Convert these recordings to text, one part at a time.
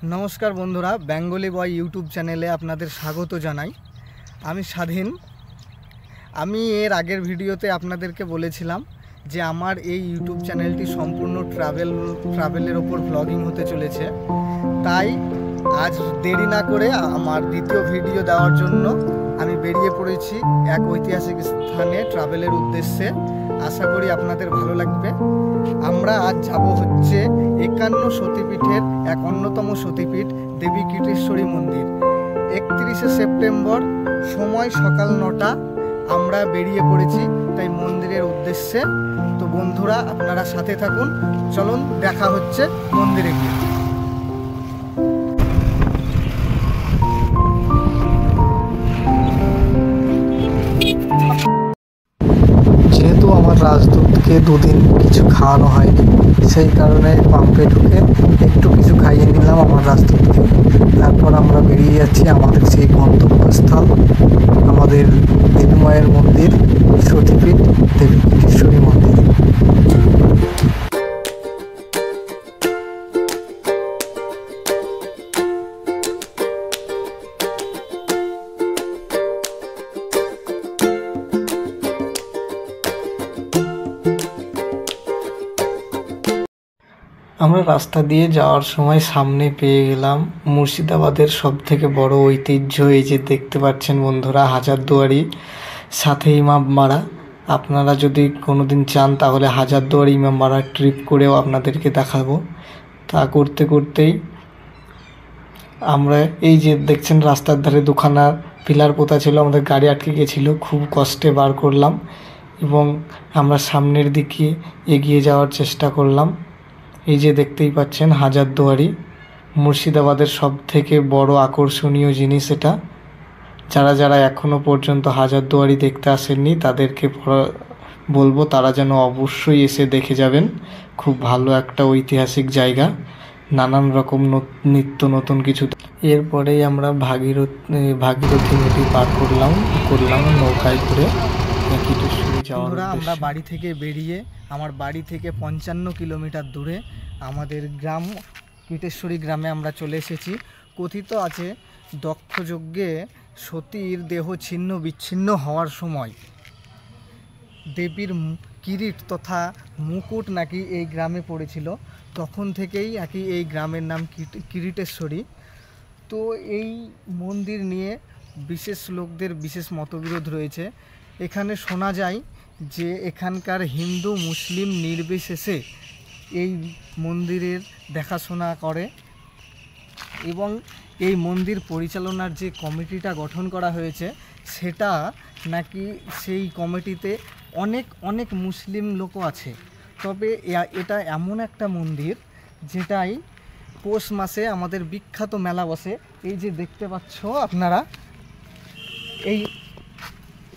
नमस्कार बंधुरा बेंगली बय यूट्यूब चैनेले आपनादेर स्वागत जानाई। आमी स्वाधीन। आमी एर आगेर भिडियोते आपनादेरके बोलेछिलाम जे आमार एई यूट्यूब चैनेलटी सम्पूर्ण ट्रैवलेर ओपर ब्लगिंग होते चलेछे। ताई आज देरी ना करे आमार द्वितीय भिडियो देওয়ার জন্য आमी बेरिये पड़ेছি एक ऐतिहासिक स्थाने ट्रैवलेर उद्देश्ये। आशा करी आपनादेर भालो लागबे। आमरा आज जाबो हच्छे 51 सतीपीठेर एक अन्यतम सतीपीठ देवी कीटेश्वरी मंदिर। 31 सेप्टेम्बर समय सकाल 9टा आमरा बेरिये पड़ेছি ताई मंदिरेर उद्देश्ये। तो बंधुरा आपनारा साथे थाकुन, चलुन देखा हच्छे मंदिरे गिये। जेहेतु आमार राजदूतके दुदिन किछु खाওয়ানো হয়নি, সেই কারণে পাম্পে ঢুকে একটু কিছু খাইয়ে নিলাম আমার রাজদূতকে। তারপর আমরা বেরিয়ে যাচ্ছি আমাদের সেই গন্তব্যস্থল, আমাদের দেবী মায়ের মন্দির, সতীপীঠ দেবী कीटेश्वरी মন্দির। আমরা রাস্তা দিয়ে যাওয়ার সময় সামনে পেয়ে গেলাম মুর্শিদাবাদের সবথেকে বড় ঐতিহ্য, এই যে দেখতে পাচ্ছেন বন্ধুরা, হাজারদুয়ারি সাথে ইমামবাড়া। আপনারা যদি কোনোদিন চান তাহলে হাজারদুয়ারি ইমামবাড়া ট্রিপ করেও আপনাদেরকে দেখাবো। তা করতে করতেই আমরা এই যে দেখছেন রাস্তার ধারে দুখানা পিলার পোতা ছিল, আমাদের গাড়ি আটকে গেছিলো, খুব কষ্টে বার করলাম এবং আমরা সামনের দিকে এগিয়ে যাওয়ার চেষ্টা করলাম। এই যে দেখতেই পাচ্ছেন হাজারদুয়ারি মুর্শিদাবাদের সবথেকে বড় আকর্ষণীয় জিনিস এটা। যারা যারা এখনও পর্যন্ত হাজারদুয়ারি দেখতে আসেননি তাদেরকে বলবো তারা যেন অবশ্যই এসে দেখে যাবেন। খুব ভালো একটা ঐতিহাসিক জায়গা, নানান রকম নিত্য নতুন কিছু। এরপরেই আমরা ভাগীরথী নদী পার করলাম নৌকায় করে कीटेश्वरी যাওয়ার। আমরা বাড়ি থেকে বেরিয়ে আমার বাড়ি থেকে 55 কিলোমিটার দূরে আমাদের গ্রাম कीटेश्वरी গ্রামে আমরা চলে এসেছি। কথিত আছে দক্ষযজ্ঞে সতীর দেহ ছিন্ন বিচ্ছিন্ন হওয়ার সময় দেবীর কিরিট তথা মুকুট নাকি এই গ্রামে পড়েছিল। তখন থেকেই নাকি এই গ্রামের নাম कीटेश्वरी। তো এই মন্দির নিয়ে বিশেষ লোকদের বিশেষ মতবিরোধ রয়েছে। এখানে শোনা যায় যে এখানকার হিন্দু মুসলিম নির্বিশেষে এই মন্দিরের দেখাশোনা করে এবং এই মন্দির পরিচালনার যে কমিটিটা গঠন করা হয়েছে সেটা নাকি সেই কমিটিতে অনেক অনেক মুসলিম লোকও আছে। তবে এটা এমন একটা মন্দির যেটাই পৌষ মাসে আমাদের বিখ্যাত মেলা বসে। এই যে দেখতে পাচ্ছ আপনারা,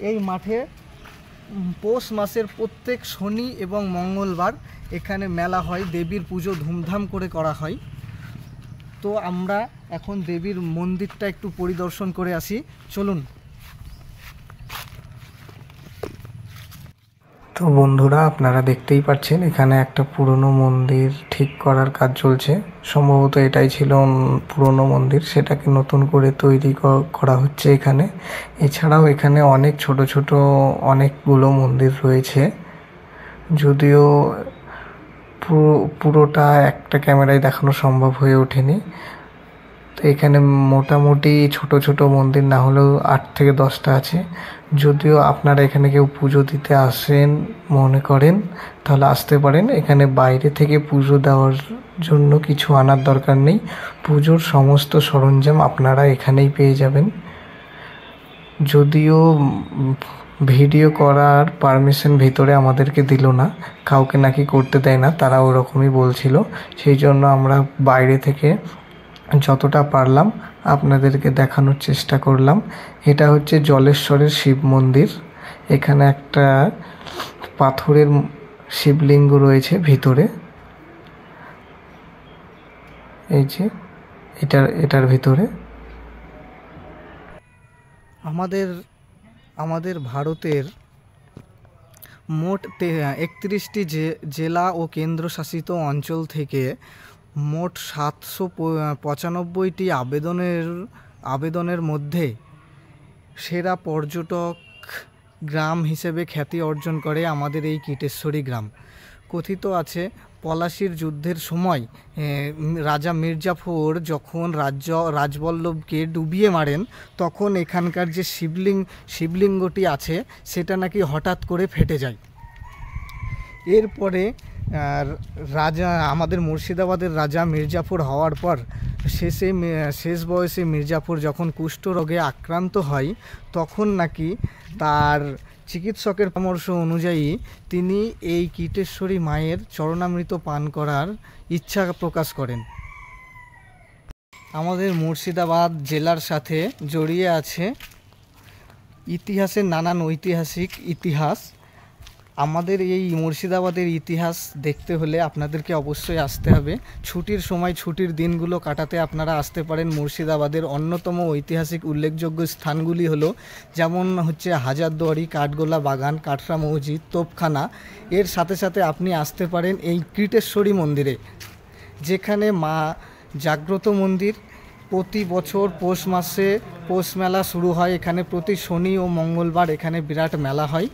এই মাঠে পৌষ মাসের প্রত্যেক শনি এবং মঙ্গলবার এখানে মেলা হয়, দেবীর পুজো ধুমধাম করে করা হয়। তো আমরা এখন দেবীর মন্দিরটা একটু পরিদর্শন করে আসি, চলুন। তো বন্ধুরা আপনারা দেখতেই পাচ্ছেন এখানে একটা পুরনো মন্দির ঠিক করার কাজ চলছে। সম্ভবত এটাই ছিল পুরনো মন্দির, সেটাকে নতুন করে তৈরি করা হচ্ছে এখানে। এছাড়াও এখানে অনেক ছোট ছোট অনেকগুলো মন্দির রয়েছে, যদিও পুরোটা একটা ক্যামেরায় দেখানো সম্ভব হয়ে ওঠেনি। তো এখানে মোটামুটি ছোট ছোট মন্দির না হলেও 8 থেকে 10টা আছে। যদিও আপনারা এখানে কেউ পুজো দিতে আসেন মনে করেন তাহলে আসতে পারেন। এখানে বাইরে থেকে পুজো দেওয়ার জন্য কিছু আনার দরকার নেই, পুজোর সমস্ত সরঞ্জাম আপনারা এখানেই পেয়ে যাবেন। যদিও ভিডিও করার পারমিশন ভিতরে আমাদেরকে দিল না, কাউকে নাকি করতে দেয় না, তারা ওরকমই বলছিল। সেই জন্য আমরা বাইরে থেকে যতটা পারলাম আপনাদেরকে দেখানোর চেষ্টা করলাম। এটা হচ্ছে জলেশ্বরের শিব মন্দির। এখানে একটা পাথরের শিবলিঙ্গ রয়েছে ভিতরে, এই যে এটার ভিতরে। আমাদের ভারতের মোট 31টি জেলা ও কেন্দ্রশাসিত অঞ্চল থেকে মোট 795টি আবেদনের মধ্যে সেরা পর্যটক গ্রাম হিসেবে খ্যাতি অর্জন করে আমাদের এই কীটেশ্বরী গ্রাম। কথিত আছে পলাশির যুদ্ধের সময় রাজা মির্জাফর যখন রাজবল্লভকে ডুবিয়ে মারেন, তখন এখানকার যে শিবলিঙ্গটি আছে সেটা নাকি হঠাৎ করে ফেটে যায়। এরপরে আমাদের মুর্শিদাবাদের রাজা মির্জাফর হওয়ার পর শেষ বয়সে মির্জাফর যখন কুষ্ঠরোগে আক্রান্ত হয়, তখন নাকি তার চিকিৎসকের পরামর্শ অনুযায়ী তিনি এই কীটেশ্বরী মায়ের চরণামৃত পান করার ইচ্ছা প্রকাশ করেন। আমাদের মুর্শিদাবাদ জেলার সাথে জড়িয়ে আছে ইতিহাসের নানান ঐতিহাসিক ইতিহাস। আমাদের এই মুর্শিদাবাদের ইতিহাস দেখতে হলে আপনাদেরকে অবশ্যই আসতে হবে। ছুটির সময়, ছুটির দিনগুলো কাটাতে আপনারা আসতে পারেন। মুর্শিদাবাদের অন্যতম ঐতিহাসিক উল্লেখযোগ্য স্থানগুলি হলো, যেমন হচ্ছে হাজারদুয়ারি, কাঠগোলা বাগান, কাটরা মসজিদ, তোপখানা। এর সাথে সাথে আপনি আসতে পারেন এই কীটেশ্বরী মন্দিরে, যেখানে মা জাগ্রত মন্দির। প্রতি বছর পৌষ মাসে পৌষ মেলা শুরু হয় এখানে। প্রতি শনি ও মঙ্গলবার এখানে বিরাট মেলা হয়।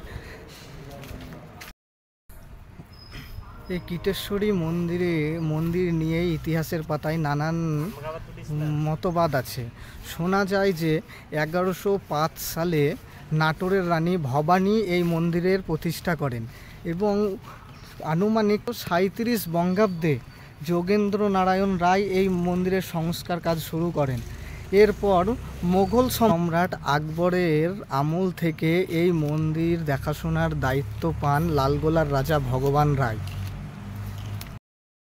এই কীটেশ্বরী মন্দির নিয়ে ইতিহাসের পাতায় নানান মতবাদ আছে। শোনা যায় যে 1105 সালে নাটোরের রানী ভবানী এই মন্দিরের প্রতিষ্ঠা করেন এবং আনুমানিক 37 বঙ্গাব্দে যোগেন্দ্র নারায়ণ রায় এই মন্দিরের সংস্কার কাজ শুরু করেন। এরপর মোগল সম্রাট আকবরের আমল থেকে এই মন্দির দেখাশোনার দায়িত্ব পান লালগোলার রাজা ভগবান রায়।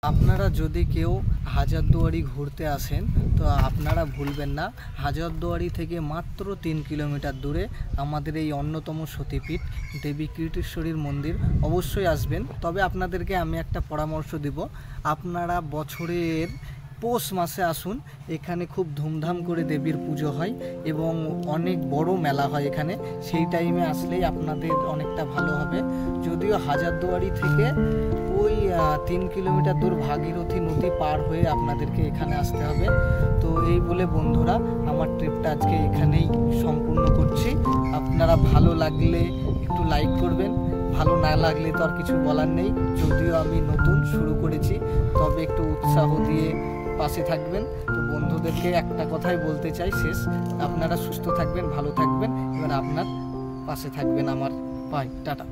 আপনারা যদি কেউ হাজারদুয়ারি ঘুরতে আসেন তো আপনারা ভুলবেন না, হাজারদুয়ারি থেকে মাত্র 3 কিলোমিটার দূরে আমাদের এই অন্যতম সতীপীঠ দেবী কীটেশ্বরীর মন্দির। অবশ্যই আসবেন। তবে আপনাদেরকে আমি একটা পরামর্শ দিব, আপনারা বছরের পৌষ মাসে আসুন। এখানে খুব ধুমধাম করে দেবীর পুজো হয় এবং অনেক বড় মেলা হয় এখানে। সেই টাইমে আসলেই আপনাদের অনেকটা ভালো হবে। যদিও হাজারদুয়ারি থেকে ওই 3 কিলোমিটার দূর ভাগীরথী নদী পার হয়ে আপনাদেরকে এখানে আসতে হবে। তো এই বলে বন্ধুরা, আমার ট্রিপটা আজকে এখানেই সম্পূর্ণ করছি। আপনারা ভালো লাগলে একটু লাইক করবেন, ভালো না লাগলে তো আর কিছু বলার নেই। যদিও আমি নতুন শুরু করেছি, তবে একটু উৎসাহ দিয়ে পাশে থাকবেন। তো বন্ধুদেরকে একটা কথাই বলতে চাই শেষ, আপনারা সুস্থ থাকবেন, ভালো থাকবেন, এবার আপনার পাশে থাকবেন আমার। Bye, tata.